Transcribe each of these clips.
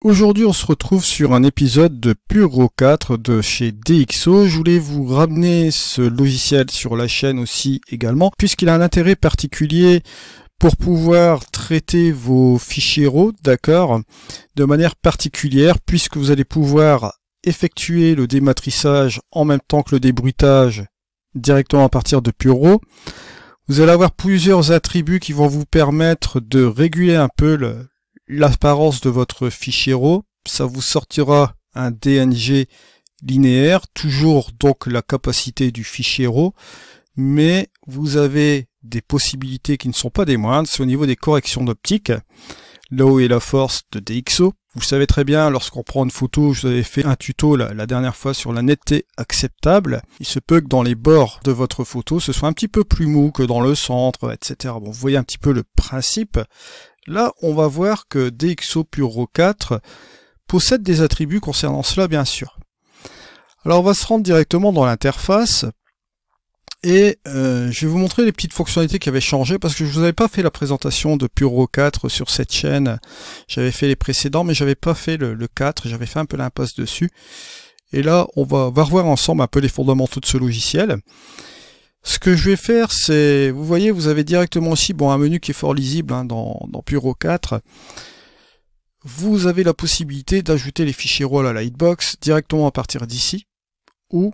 Aujourd'hui, on se retrouve sur un épisode de Puro 4 de chez DxO. Je voulais vous ramener ce logiciel sur la chaîne aussi également, puisqu'il a un intérêt particulier pour pouvoir traiter vos fichiers RAW, d'accord, de manière particulière, puisque vous allez pouvoir effectuer le dématrissage en même temps que le débruitage directement à partir de Puro. Vous allez avoir plusieurs attributs qui vont vous permettre de réguler un peu l'apparence de votre fichier RAW. Ça vous sortira un DNG linéaire, toujours donc la capacité du fichier RAW, mais vous avez des possibilités qui ne sont pas des moindres, c'est au niveau des corrections d'optique, là où est la force de DxO. Vous savez très bien, lorsqu'on prend une photo, je vous avais fait un tuto la dernière fois sur la netteté acceptable. Il se peut que dans les bords de votre photo, ce soit un petit peu plus mou que dans le centre, etc. Bon, vous voyez un petit peu le principe. Là, on va voir que DxO Puro 4 possède des attributs concernant cela, bien sûr. Alors, on va se rendre directement dans l'interface. Et je vais vous montrer les petites fonctionnalités qui avaient changé, parce que je vous avais pas fait la présentation de Puro 4 sur cette chaîne. J'avais fait les précédents, mais j'avais pas fait le 4, j'avais fait un peu l'impasse dessus. Et là, on va revoir ensemble un peu les fondamentaux de ce logiciel. Ce que je vais faire, c'est, vous voyez, vous avez directement aussi un menu qui est fort lisible dans Puro 4. Vous avez la possibilité d'ajouter les fichiers RAW à la Lightbox directement à partir d'ici ou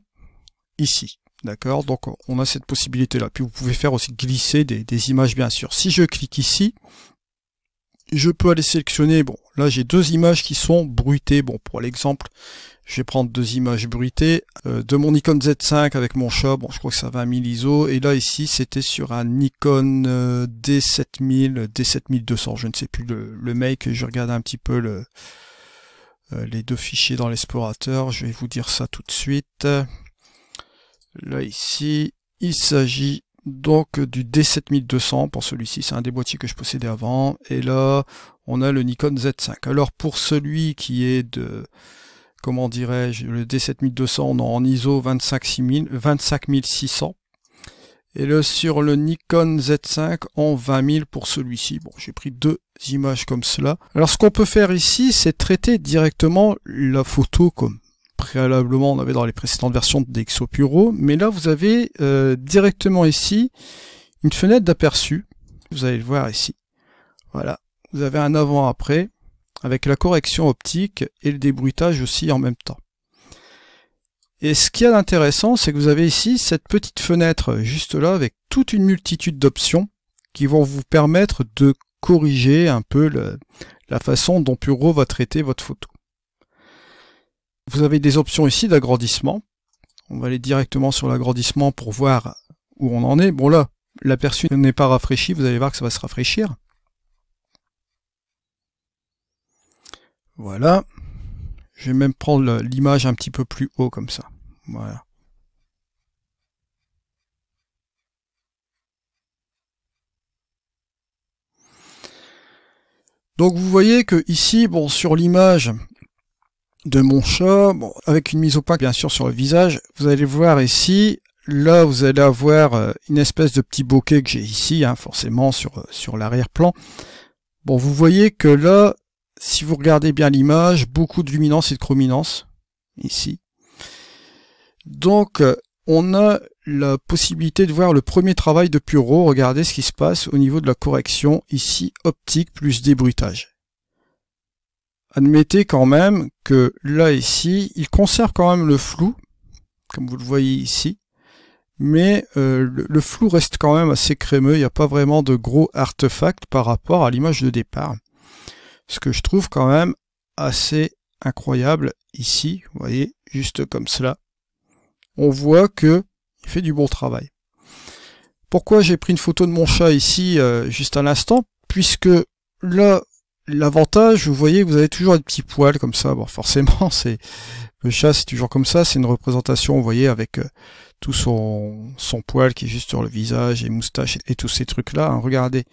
ici. D'accord, donc on a cette possibilité-là. Puis vous pouvez faire aussi glisser des images, bien sûr. Si je clique ici, je peux aller sélectionner, là j'ai deux images qui sont bruitées. Bon, pour l'exemple, je vais prendre deux images bruitées de mon Nikon Z5 avec mon chat. Bon, je crois que ça va à 1000 ISO. Et là, ici, c'était sur un Nikon D7000, D7200. Je ne sais plus le make. Je regarde un petit peu les deux fichiers dans l'explorateur. Je vais vous dire ça tout de suite. Là, ici, il s'agit donc du D7200. Pour celui-ci, c'est un des boîtiers que je possédais avant. Et là, on a le Nikon Z5. Alors, pour celui qui est de, comment dirais-je, le D7200, on est en ISO 25600. Et là, sur le Nikon Z5, en 20000 pour celui-ci. Bon, j'ai pris deux images comme cela. Alors, ce qu'on peut faire ici, c'est traiter directement la photo comme préalablement on avait dans les précédentes versions de DxO Puro, mais là vous avez directement ici une fenêtre d'aperçu, vous allez le voir ici, voilà, vous avez un avant-après avec la correction optique et le débruitage aussi en même temps. Et ce qu'il y a d'intéressant, c'est que vous avez ici cette petite fenêtre juste là avec toute une multitude d'options qui vont vous permettre de corriger un peu la façon dont Puro va traiter votre photo. Vous avez des options ici d'agrandissement. On va aller directement sur l'agrandissement pour voir où on en est. Bon là, l'aperçu n'est pas rafraîchi, vous allez voir que ça va se rafraîchir. Voilà. Je vais même prendre l'image un petit peu plus haut comme ça. Voilà. Donc vous voyez que ici, sur l'image de mon chat, avec une mise au point bien sûr sur le visage, vous allez voir ici, là vous allez avoir une espèce de petit bokeh que j'ai ici, forcément sur l'arrière-plan. Bon, vous voyez que là, si vous regardez bien l'image, beaucoup de luminance et de chrominance, ici. Donc, on a la possibilité de voir le premier travail de Puro, regardez ce qui se passe au niveau de la correction, ici, optique plus débruitage. Admettez quand même que là, ici, il conserve quand même le flou, comme vous le voyez ici, mais le flou reste quand même assez crémeux, il n'y a pas vraiment de gros artefacts par rapport à l'image de départ. Ce que je trouve quand même assez incroyable ici, vous voyez, juste comme cela. On voit que il fait du bon travail. Pourquoi j'ai pris une photo de mon chat ici, juste à l'instant? Puisque là, l'avantage, vous voyez, vous avez toujours des petits poils comme ça. Bon, forcément, le chat, c'est toujours comme ça. C'est une représentation, vous voyez, avec tout son poil qui est juste sur le visage, et moustaches et tous ces trucs-là. Regardez,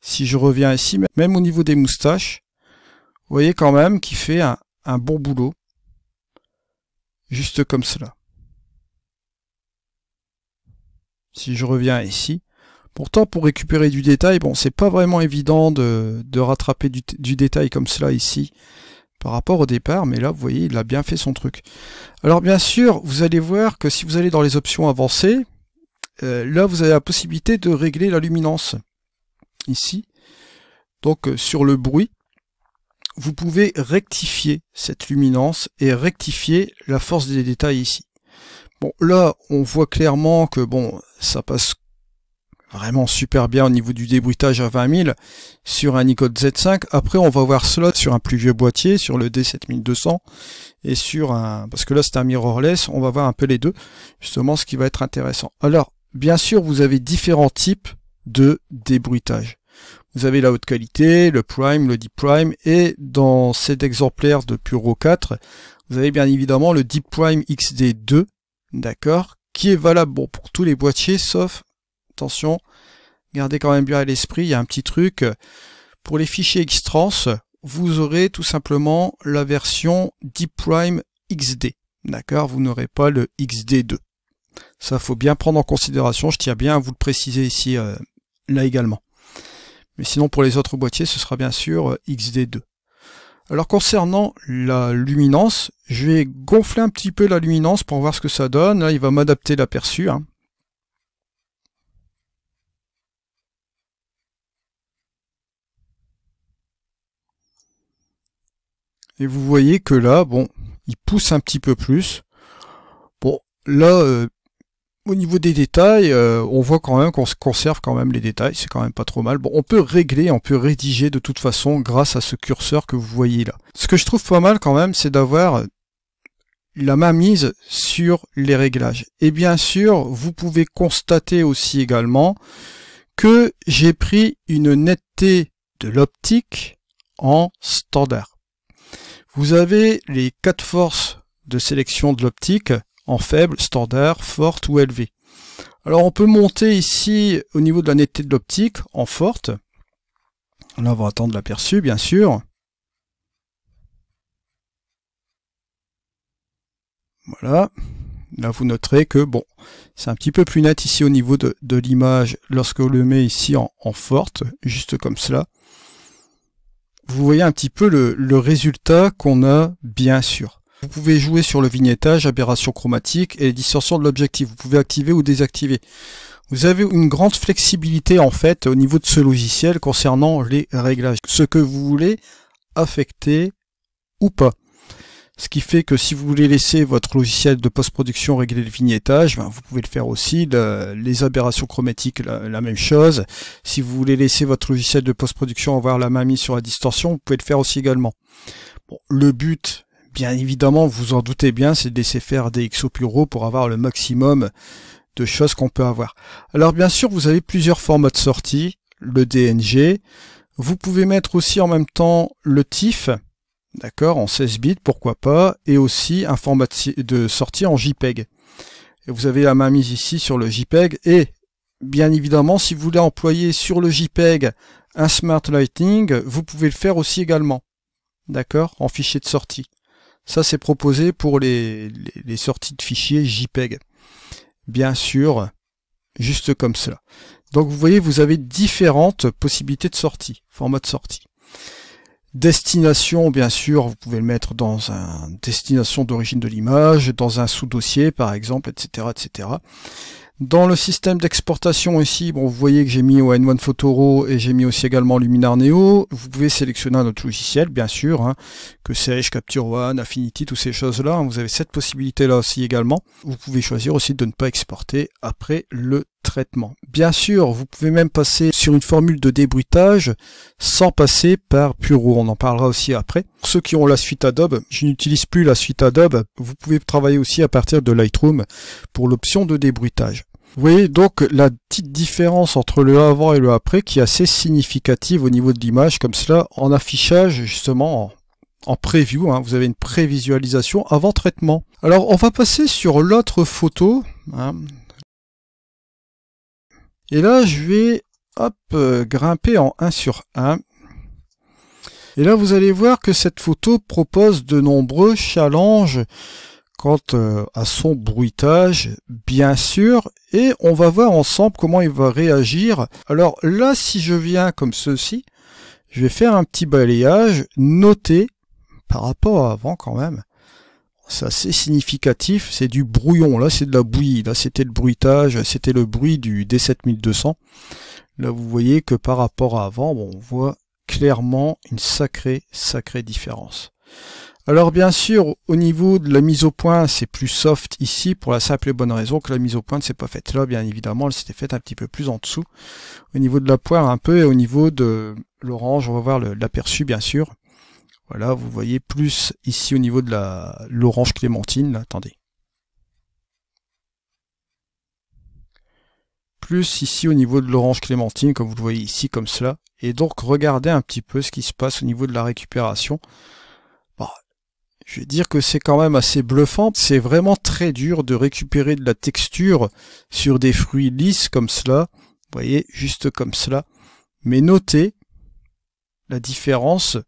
si je reviens ici, même au niveau des moustaches, vous voyez quand même qu'il fait un bon boulot, juste comme cela. Si je reviens ici, pourtant pour récupérer du détail, c'est pas vraiment évident de rattraper du détail comme cela ici, par rapport au départ, mais là vous voyez il a bien fait son truc. Alors bien sûr vous allez voir que si vous allez dans les options avancées, là vous avez la possibilité de régler la luminance ici. Donc sur le bruit, vous pouvez rectifier cette luminance et rectifier la force des détails ici. Bon là on voit clairement que bon ça passe vraiment super bien au niveau du débruitage à 20 000 sur un Nikon Z5. Après on va voir cela sur un plus vieux boîtier, sur le D7200 et sur un, parce que là c'est un mirrorless, on va voir un peu les deux, justement ce qui va être intéressant. Alors bien sûr vous avez différents types de débruitage. Vous avez la haute qualité, le prime, le deep prime, et dans cet exemplaire de Puro 4, vous avez bien évidemment le deep prime XD2, d'accord, qui est valable bon pour tous les boîtiers, sauf attention, gardez quand même bien à l'esprit, il y a un petit truc. Pour les fichiers Xtrans, vous aurez tout simplement la version Deep Prime XD. D'accord, vous n'aurez pas le XD2. Ça, faut bien prendre en considération, je tiens bien à vous le préciser ici, là également. Mais sinon, pour les autres boîtiers, ce sera bien sûr XD2. Alors concernant la luminance, je vais gonfler un petit peu la luminance pour voir ce que ça donne. Là, il va m'adapter l'aperçu, hein. Et vous voyez que là, bon, il pousse un petit peu plus. Bon, là, au niveau des détails, on voit quand même qu'on se conserve quand même les détails, c'est quand même pas trop mal. Bon, on peut régler, on peut rédiger de toute façon grâce à ce curseur que vous voyez là. Ce que je trouve pas mal quand même, c'est d'avoir la main mise sur les réglages. Et bien sûr, vous pouvez constater aussi également que j'ai pris une netteté de l'optique en standard. Vous avez les 4 forces de sélection de l'optique en faible, standard, forte ou élevée. Alors on peut monter ici au niveau de la netteté de l'optique en forte. Là on va attendre l'aperçu bien sûr. Voilà. Là vous noterez que bon, c'est un petit peu plus net ici au niveau de l'image lorsque on le met ici en forte, juste comme cela. Vous voyez un petit peu le résultat qu'on a bien sûr. Vous pouvez jouer sur le vignettage, aberration chromatique et les distorsions de l'objectif. Vous pouvez activer ou désactiver. Vous avez une grande flexibilité en fait au niveau de ce logiciel concernant les réglages. Ce que vous voulez affecter ou pas. Ce qui fait que si vous voulez laisser votre logiciel de post-production régler le vignettage, ben vous pouvez le faire aussi. Les aberrations chromatiques, la même chose. Si vous voulez laisser votre logiciel de post-production avoir la main mise sur la distorsion, vous pouvez le faire aussi également. Bon, le but, bien évidemment, vous en doutez bien, c'est de laisser faire DxO Puro pour avoir le maximum de choses qu'on peut avoir. Alors bien sûr, vous avez plusieurs formats de sortie, le DNG. Vous pouvez mettre aussi en même temps le TIFF. D'accord, en 16 bits, pourquoi pas, et aussi un format de sortie en JPEG. Et vous avez la main mise ici sur le JPEG, et bien évidemment, si vous voulez employer sur le JPEG un Smart Lighting, vous pouvez le faire aussi également. D'accord, en fichier de sortie. Ça, c'est proposé pour les sorties de fichiers JPEG. Bien sûr, juste comme cela. Donc vous voyez, vous avez différentes possibilités de sortie, format de sortie. Destination, bien sûr, vous pouvez le mettre dans un destination d'origine de l'image, dans un sous-dossier par exemple, etc., etc. Dans le système d'exportation ici, bon, vous voyez que j'ai mis ON1 Photoro et j'ai mis aussi également Luminar Neo. Vous pouvez sélectionner un autre logiciel, bien sûr, hein, que sais-je, Capture One, Affinity, toutes ces choses-là. Vous avez cette possibilité-là aussi également. Vous pouvez choisir aussi de ne pas exporter après le traitement. Bien sûr, vous pouvez même passer sur une formule de débruitage sans passer par Puro. On en parlera aussi après. Pour ceux qui ont la suite Adobe, je n'utilise plus la suite Adobe. Vous pouvez travailler aussi à partir de Lightroom pour l'option de débruitage. Vous voyez donc la petite différence entre le avant et le après qui est assez significative au niveau de l'image, comme cela en affichage justement en preview, hein, vous avez une prévisualisation avant traitement. Alors on va passer sur l'autre photo, hein. Et là je vais grimper en 1 sur 1. Et là vous allez voir que cette photo propose de nombreux challenges quant à son bruitage, bien sûr, et on va voir ensemble comment il va réagir. Alors là, si je viens comme ceci, je vais faire un petit balayage, noter, par rapport à avant quand même. C'est assez significatif, c'est du brouillon, là c'est de la bouillie, là c'était le bruitage, c'était le bruit du D7200. Là vous voyez que par rapport à avant, bon, on voit clairement une sacrée différence. Alors bien sûr, au niveau de la mise au point, c'est plus soft ici, pour la simple et bonne raison que la mise au point ne s'est pas faite. Là, bien évidemment, elle s'était faite un petit peu plus en dessous. Au niveau de la poire un peu, et au niveau de l'orange, on va voir l'aperçu bien sûr. Voilà, vous voyez plus ici au niveau de l'orange clémentine, là, attendez. Plus ici au niveau de l'orange clémentine, comme vous le voyez ici, comme cela. Et donc, regardez un petit peu ce qui se passe au niveau de la récupération. Bon, je vais dire que c'est quand même assez bluffant. C'est vraiment très dur de récupérer de la texture sur des fruits lisses comme cela. Vous voyez, juste comme cela. Mais notez la différence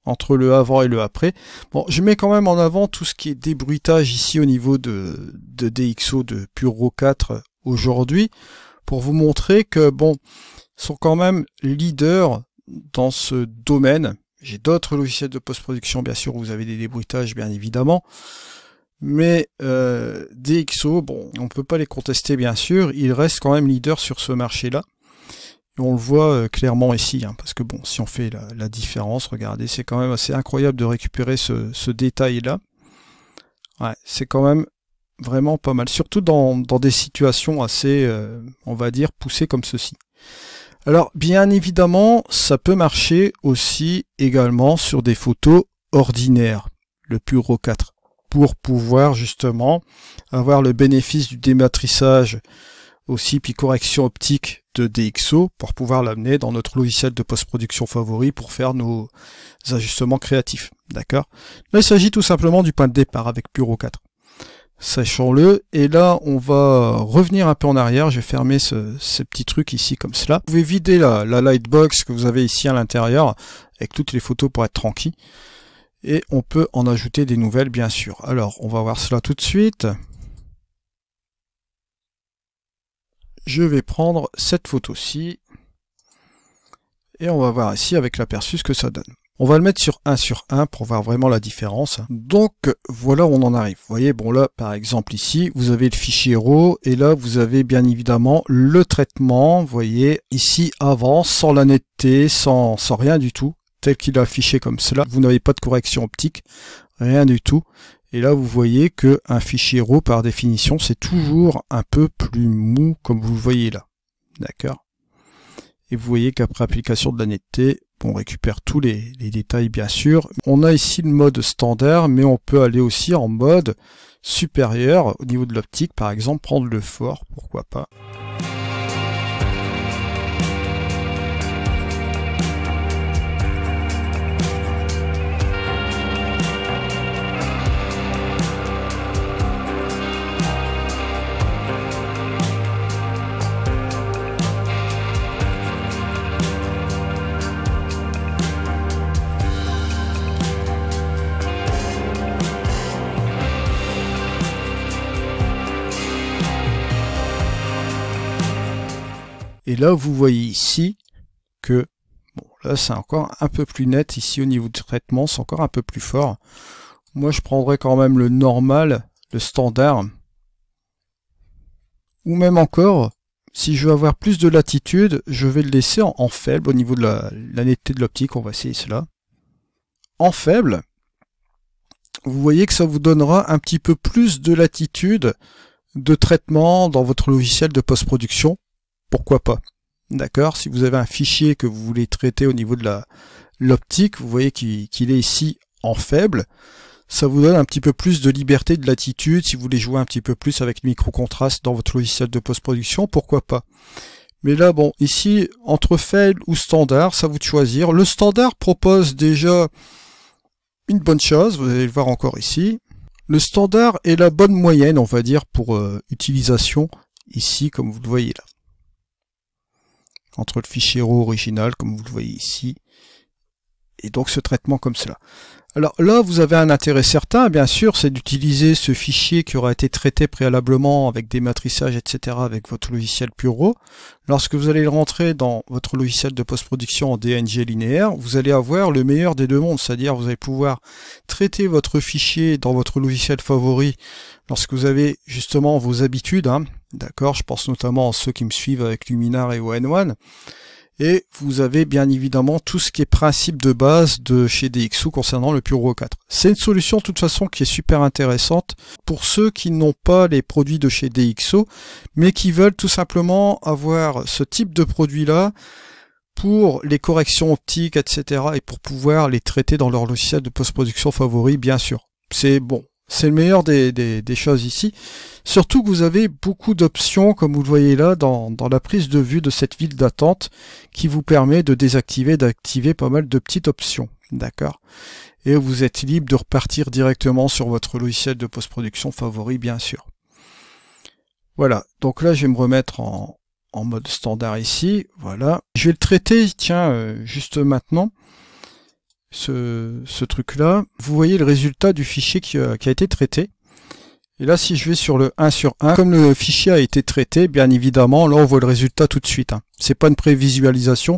entre le avant et le après. Bon, je mets quand même en avant tout ce qui est débruitage ici au niveau de DxO de Pure 4 aujourd'hui, pour vous montrer que, bon, ils sont quand même leaders dans ce domaine. J'ai d'autres logiciels de post-production, bien sûr, où vous avez des débruitages, bien évidemment. Mais DxO, bon, on ne peut pas les contester, bien sûr. Ils restent quand même leaders sur ce marché-là. Et on le voit clairement ici, hein, parce que bon, si on fait la différence, regardez, c'est quand même assez incroyable de récupérer ce détail-là. Ouais, c'est quand même vraiment pas mal, surtout dans des situations assez, on va dire, poussées comme ceci. Alors, bien évidemment, ça peut marcher aussi également sur des photos ordinaires, le Pure 4, pour pouvoir justement avoir le bénéfice du dématrissage aussi, puis correction optique de DxO pour pouvoir l'amener dans notre logiciel de post-production favori pour faire nos ajustements créatifs. D'accord? Là, il s'agit tout simplement du point de départ avec Pure 4. Sachons-le, et là on va revenir un peu en arrière, je vais fermer ce petit truc ici comme cela. Vous pouvez vider la lightbox que vous avez ici à l'intérieur avec toutes les photos pour être tranquille. Et on peut en ajouter des nouvelles bien sûr. Alors on va voir cela tout de suite. Je vais prendre cette photo-ci et on va voir ici avec l'aperçu ce que ça donne. On va le mettre sur 1 pour voir vraiment la différence. Donc voilà où on en arrive. Vous voyez, bon là par exemple ici, vous avez le fichier RAW et là vous avez bien évidemment le traitement. Vous voyez ici avant, sans la netteté, sans rien du tout, tel qu'il est affiché comme cela. Vous n'avez pas de correction optique, rien du tout. Et là, vous voyez que un fichier RAW, par définition, c'est toujours un peu plus mou, comme vous le voyez là. D'accord? Et vous voyez qu'après application de la netteté, on récupère tous les détails, bien sûr. On a ici le mode standard, mais on peut aller aussi en mode supérieur, au niveau de l'optique, par exemple, prendre le fort, pourquoi pas. Et là, vous voyez ici que, bon, là, c'est encore un peu plus net. Ici, au niveau du traitement, c'est encore un peu plus fort. Moi, je prendrais quand même le normal, le standard. Ou même encore, si je veux avoir plus de latitude, je vais le laisser en faible au niveau de la netteté de l'optique. On va essayer cela. En faible, vous voyez que ça vous donnera un petit peu plus de latitude de traitement dans votre logiciel de post-production. Pourquoi pas? D'accord, si vous avez un fichier que vous voulez traiter au niveau de l'optique, vous voyez qu'il est ici en faible. Ça vous donne un petit peu plus de liberté, de latitude. Si vous voulez jouer un petit peu plus avec le micro-contraste dans votre logiciel de post-production, pourquoi pas? Mais là, bon, ici, entre faible ou standard, ça vous de choisir. Le standard propose déjà une bonne chose, vous allez le voir encore ici. Le standard est la bonne moyenne, on va dire, pour utilisation ici, comme vous le voyez là. Entre le fichier RAW original, comme vous le voyez ici, et donc ce traitement comme cela. Alors là, vous avez un intérêt certain, bien sûr, c'est d'utiliser ce fichier qui aura été traité préalablement avec des matriçages, etc. avec votre logiciel Pure.ro. Lorsque vous allez le rentrer dans votre logiciel de post-production en DNG linéaire, vous allez avoir le meilleur des deux mondes, c'est-à-dire vous allez pouvoir traiter votre fichier dans votre logiciel favori lorsque vous avez justement vos habitudes, hein, d'accord, je pense notamment à ceux qui me suivent avec Luminar et ON1. Et vous avez bien évidemment tout ce qui est principe de base de chez DxO concernant le Pure.ro 4. C'est une solution de toute façon qui est super intéressante pour ceux qui n'ont pas les produits de chez DxO, mais qui veulent tout simplement avoir ce type de produit-là pour les corrections optiques, etc. et pour pouvoir les traiter dans leur logiciel de post-production favori, bien sûr. C'est bon. C'est le meilleur des choses ici. Surtout que vous avez beaucoup d'options, comme vous le voyez là, dans la prise de vue de cette file d'attente, qui vous permet de désactiver, d'activer pas mal de petites options. D'accord. Et vous êtes libre de repartir directement sur votre logiciel de post-production favori, bien sûr. Voilà. Donc là, je vais me remettre en mode standard ici. Voilà. Je vais le traiter, tiens, juste maintenant. Ce truc-là, vous voyez le résultat du fichier qui a été traité. Et là, si je vais sur le 1 sur 1, comme le fichier a été traité, bien évidemment, là, on voit le résultat tout de suite. Hein. C'est pas une prévisualisation.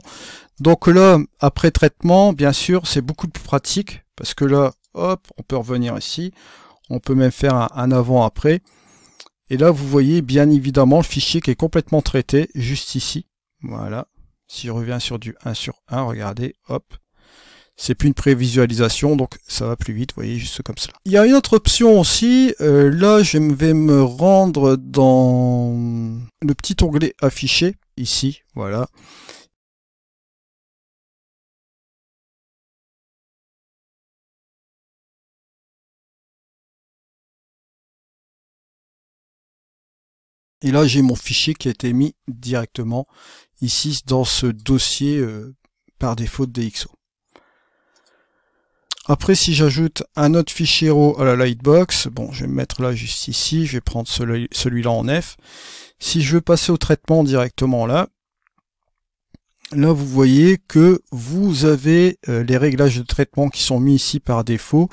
Donc là, après traitement, bien sûr, c'est beaucoup plus pratique, parce que là, hop, on peut revenir ici. On peut même faire un avant-après. Et là, vous voyez bien évidemment le fichier qui est complètement traité, juste ici. Voilà. Si je reviens sur du 1 sur 1, regardez, hop. C'est plus une prévisualisation, donc ça va plus vite, vous voyez, juste comme cela. Il y a une autre option aussi, là je vais me rendre dans le petit onglet affiché, ici, voilà. Et là j'ai mon fichier qui a été mis directement ici dans ce dossier par défaut de DxO. Après, si j'ajoute un autre fichier RAW à la Lightbox, bon, je vais me mettre là juste ici, je vais prendre celui-là en F. Si je veux passer au traitement directement là, vous voyez que vous avez les réglages de traitement qui sont mis ici par défaut.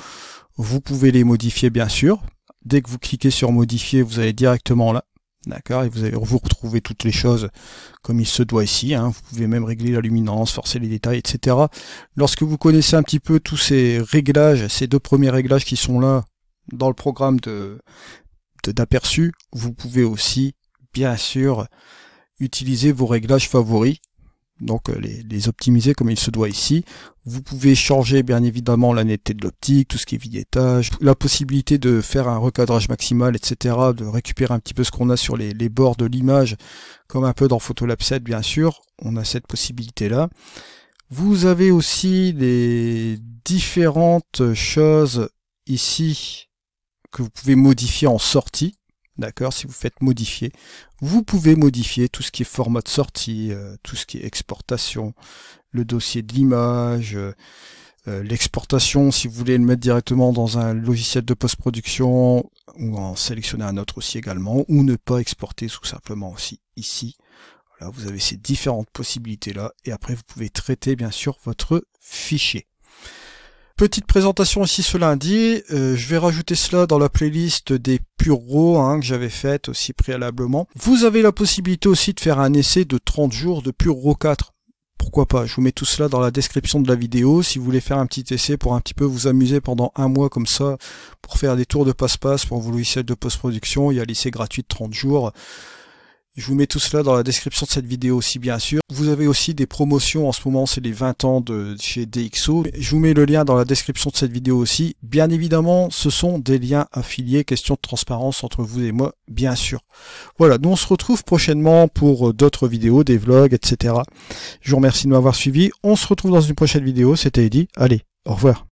Vous pouvez les modifier, bien sûr. Dès que vous cliquez sur modifier, vous allez directement là. D'accord, et vous retrouvez toutes les choses comme il se doit ici, hein. Vous pouvez même régler la luminance, forcer les détails, etc. Lorsque vous connaissez un petit peu tous ces réglages, ces deux premiers réglages qui sont là dans le programme d'aperçu, vous pouvez aussi, bien sûr, utiliser vos réglages favoris, donc les optimiser comme il se doit ici. Vous pouvez changer bien évidemment la netteté de l'optique, tout ce qui est vignettage, la possibilité de faire un recadrage maximal, etc., de récupérer un petit peu ce qu'on a sur les bords de l'image, comme un peu dans Photolab 7 bien sûr, on a cette possibilité-là. Vous avez aussi les différentes choses ici que vous pouvez modifier en sortie. D'accord, si vous faites modifier, vous pouvez modifier tout ce qui est format de sortie, tout ce qui est exportation, le dossier de l'image, l'exportation si vous voulez le mettre directement dans un logiciel de post-production ou en sélectionner un autre aussi également, ou ne pas exporter tout simplement aussi ici. Voilà, vous avez ces différentes possibilités là et après vous pouvez traiter bien sûr votre fichier. Petite présentation ici ce lundi, je vais rajouter cela dans la playlist des Pure.ro que j'avais faite aussi préalablement. Vous avez la possibilité aussi de faire un essai de 30 jours de Pure.ro 4. Pourquoi pas, je vous mets tout cela dans la description de la vidéo. Si vous voulez faire un petit essai pour un petit peu vous amuser pendant un mois comme ça, pour faire des tours de passe-passe pour vos logiciels de post-production, il y a l'essai gratuit de 30 jours. Je vous mets tout cela dans la description de cette vidéo aussi, bien sûr. Vous avez aussi des promotions en ce moment, c'est les 20 ans de chez DxO. Je vous mets le lien dans la description de cette vidéo aussi. Bien évidemment, ce sont des liens affiliés, question de transparence entre vous et moi, bien sûr. Voilà, nous on se retrouve prochainement pour d'autres vidéos, des vlogs, etc. Je vous remercie de m'avoir suivi. On se retrouve dans une prochaine vidéo, c'était Eddy. Allez, au revoir.